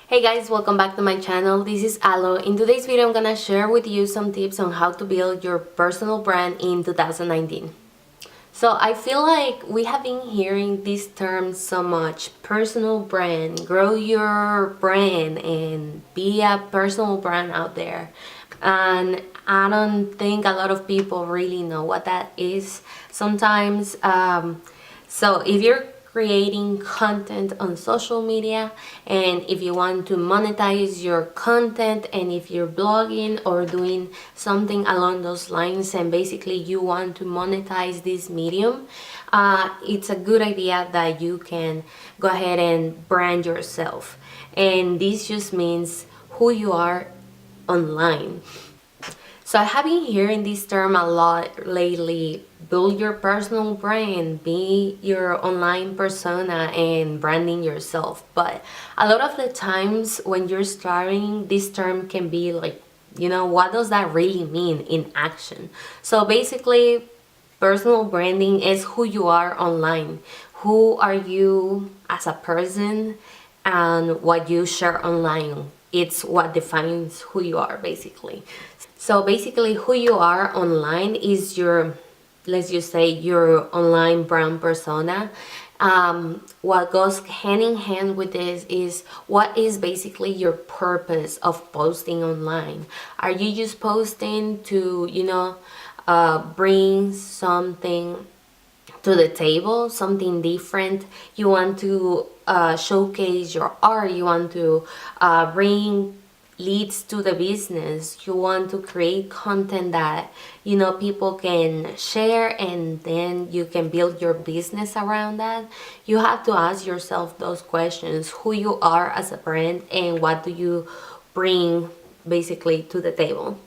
Hey guys, welcome back to my channel. This is Alo. In today's video, I'm gonna share with you some tips on how to build your personal brand in 2019. So I feel like we have been hearing this term so much, personal brand, grow your brand and be a personal brand out there. And I don't think a lot of people really know what that is sometimes. So if you're creating content on social media and if you want to monetize your content, and if you're blogging or doing something along those lines and basically you want to monetize this medium, it's a good idea that you can go ahead and brand yourself. And this just means who you are online. So I have been hearing this term a lot lately. Build your personal brand, be your online persona and branding yourself. But a lot of the times when you're starting, this term can be like, what does that really mean in action? So basically, personal branding is who you are online. Who are you as a person, and what you share online. It's what defines who you are basically. So basically who you are online is your, let's just say, your online brand persona. What goes hand in hand with this is what is basically your purpose of posting online. Are you just posting to, bring something to the table, something different? You want to showcase your art, you want to bring leads to the business, you want to create content that people can share, and then you can build your business around that. You have to ask yourself those questions: who you are as a brand and what do you bring basically to the table.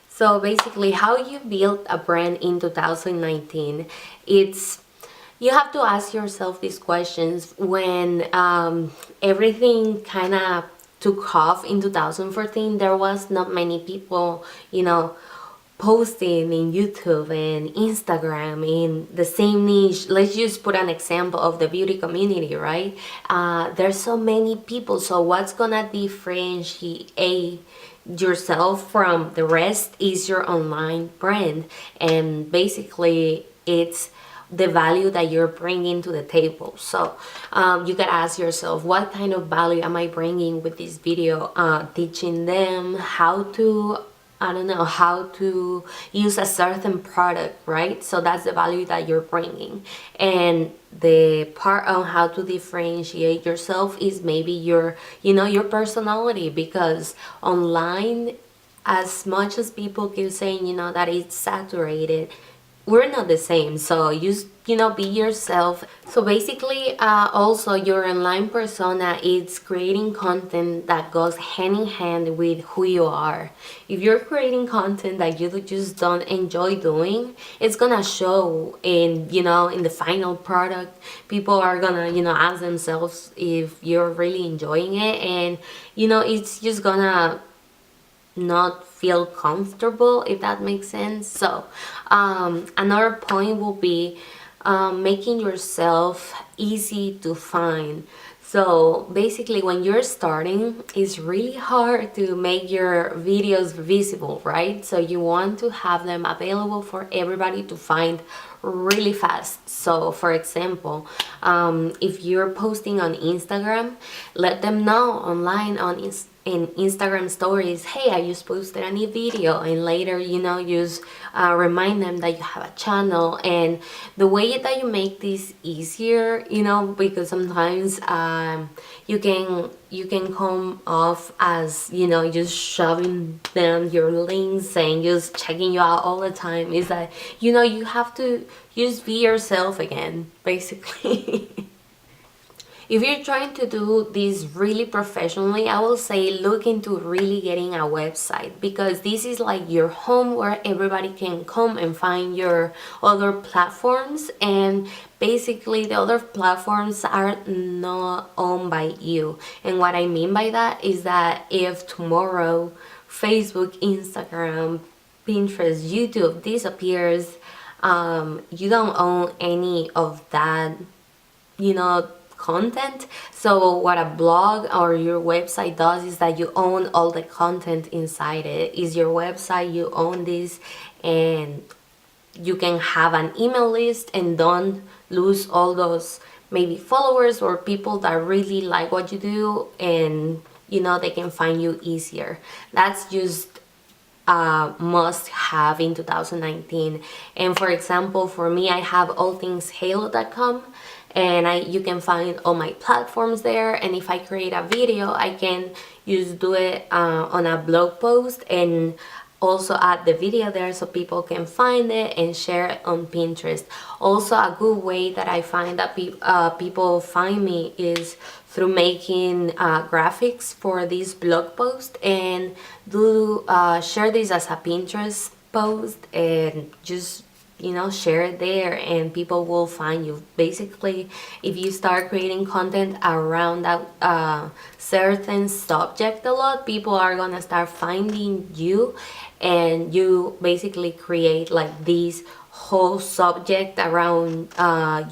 So basically, how you build a brand in 2019, it's, you have to ask yourself these questions when everything kind of took off in 2014. There was not many people, posting in YouTube and Instagram in the same niche. Let's just put an example of the beauty community, right? There's so many people, so what's gonna differentiate yourself from the rest is your online brand, and basically it's the value that you're bringing to the table. So you gotta ask yourself, what kind of value am I bringing with this video? Teaching them how to, I don't know, how to use a certain product, right? So that's the value that you're bringing. And the part on how to differentiate yourself is maybe your, your personality, because online, as much as people keep saying, that it's saturated, we're not the same. So be yourself. So basically, also your online persona is creating content that goes hand in hand with who you are. If you're creating content that you just don't enjoy doing, it's gonna show in in the final product. People are gonna ask themselves if you're really enjoying it, and it's just gonna not feel comfortable, if that makes sense. So another point will be making yourself easy to find. So basically, when you're starting, it's really hard to make your videos visible, right? So you want to have them available for everybody to find really fast. So for example, if you're posting on Instagram, let them know online in Instagram stories, hey, I just posted a new video, and later just remind them that you have a channel. And the way that you make this easier, because sometimes you can come off as just shoving them your links and just checking you out all the time, is that you have to just be yourself again, basically. If you're trying to do this really professionally, I will say look into really getting a website, because this is like your home where everybody can come and find your other platforms, and basically the other platforms are not owned by you. And what I mean by that is that if tomorrow Facebook, Instagram, Pinterest, YouTube disappears, you don't own any of that content. So what a blog or your website does is that you own all the content inside it. Is your website, you own this, and you can have an email list and don't lose all those maybe followers or people that really like what you do, and they can find you easier. That's just must have in 2019. And for example, for me, I have allthingshalo.com, and you can find all my platforms there. And if I create a video, I can just do it on a blog post and also add the video there so people can find it and share it on Pinterest. Also, a good way that I find that people find me is through making graphics for this blog post, and do share this as a Pinterest post, and just share it there, and people will find you. Basically, if you start creating content around that certain subject a lot, people are gonna start finding you, and you basically create like this whole subject around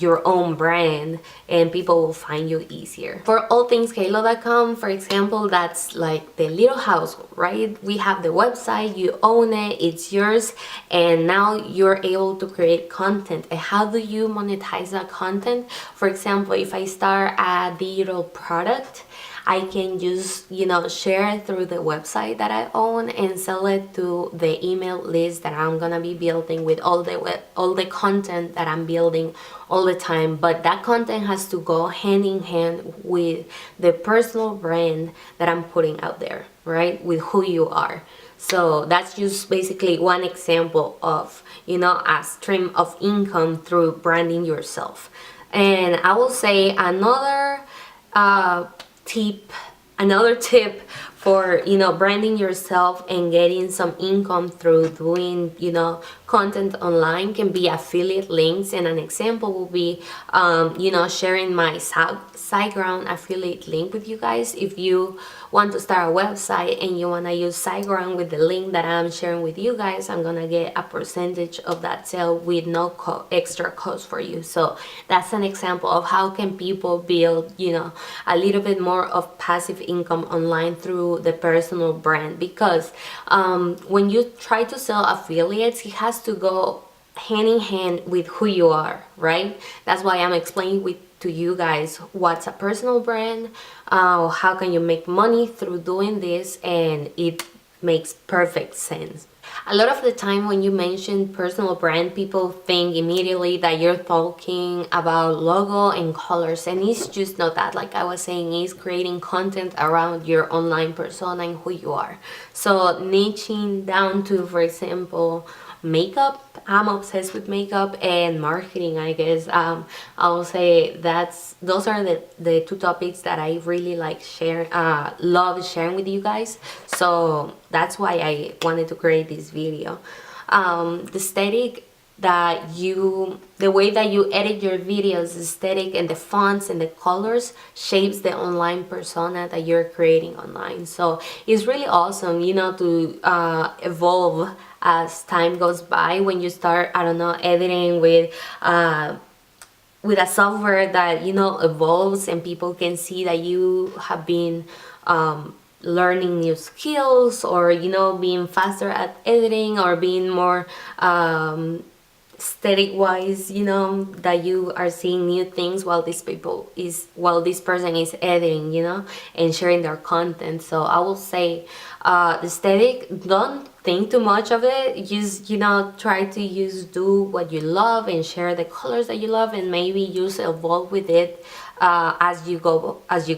your own brand, and people will find you easier. For allthingshalo.com, for example, that's like the little house, right? We have the website, you own it, it's yours, and now you're able to create content. And how do you monetize that content? For example, if I start a digital product, I can just share it through the website that I own and sell it to the email list that I'm gonna be building with all the content that I'm building all the time. But that content has to go hand in hand with the personal brand that I'm putting out there, right? With who you are. So that's just basically one example of a stream of income through branding yourself. And I will say another tip for branding yourself and getting some income through doing content online can be affiliate links. And an example will be sharing my SiteGround affiliate link with you guys. If you want to start a website and you want to use SiteGround with the link that I'm sharing with you guys, I'm gonna get a percentage of that sale with no extra cost for you. So that's an example of how can people build a little bit more of passive income online through the personal brand. Because when you try to sell affiliates, it has to go hand in hand with who you are, right? That's why I'm explaining to you guys what's a personal brand, how can you make money through doing this, and it makes perfect sense. A lot of the time when you mention personal brand, people think immediately that you're talking about logo and colors, and it's just not that. Like I was saying, it's creating content around your online persona and who you are. So niching down to, for example, makeup. I'm obsessed with makeup and marketing, I guess. I will say those are the two topics that I really love sharing with you guys. So that's why I wanted to create this video. The aesthetic the way that you edit your videos, aesthetic, and the fonts and the colors shapes the online persona that you're creating online. So it's really awesome, to evolve as time goes by. When you start, I don't know, editing with a software that evolves, and people can see that you have been learning new skills, or being faster at editing, or being more aesthetic wise, that you are seeing new things while this person is editing, and sharing their content. So I will say the aesthetic, don't think too much of it. Just try to do what you love and share the colors that you love, and maybe just evolve with it as you go. As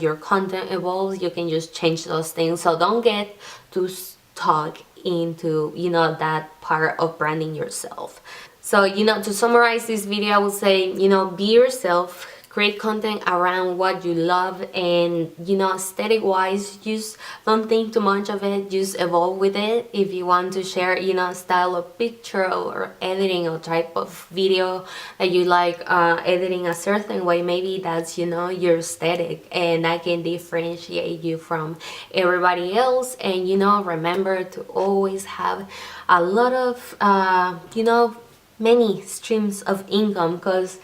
your content evolves, you can just change those things. So don't get too stuck into that part of branding yourself. So to summarize this video, I would say be yourself, create content around what you love, and aesthetic wise, just don't think too much of it, just evolve with it. If you want to share style of picture or editing or type of video that you like editing a certain way, maybe that's your aesthetic, and that can differentiate you from everybody else. And remember to always have a lot of many streams of income, because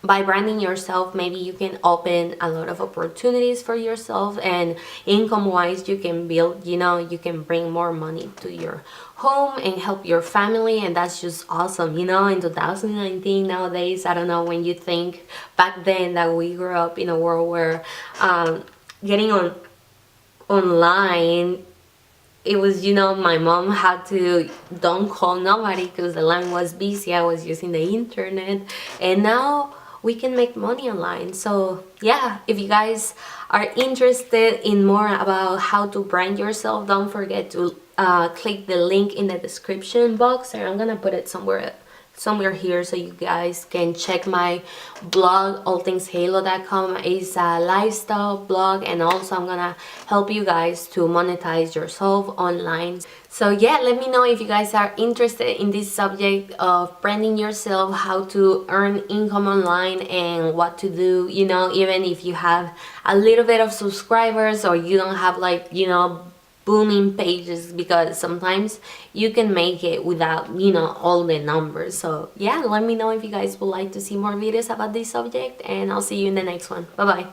by branding yourself, maybe you can open a lot of opportunities for yourself, and income wise you can build, you can bring more money to your home and help your family. And that's just awesome, in 2019 nowadays. I don't know, when you think back then that we grew up in a world where getting online, it was, my mom had to don't call nobody because the line was busy. I was using the internet, and now we can make money online. So yeah, if you guys are interested in more about how to brand yourself, don't forget to click the link in the description box, and I'm gonna put it somewhere here so you guys can check my blog. allthingshalo.com is a lifestyle blog, and also I'm gonna help you guys to monetize yourself online. So yeah, let me know if you guys are interested in this subject of branding yourself, how to earn income online, and what to do, even if you have a little bit of subscribers, or you don't have like, booming pages, because sometimes you can make it without, all the numbers. So yeah, let me know if you guys would like to see more videos about this subject, and I'll see you in the next one. Bye bye.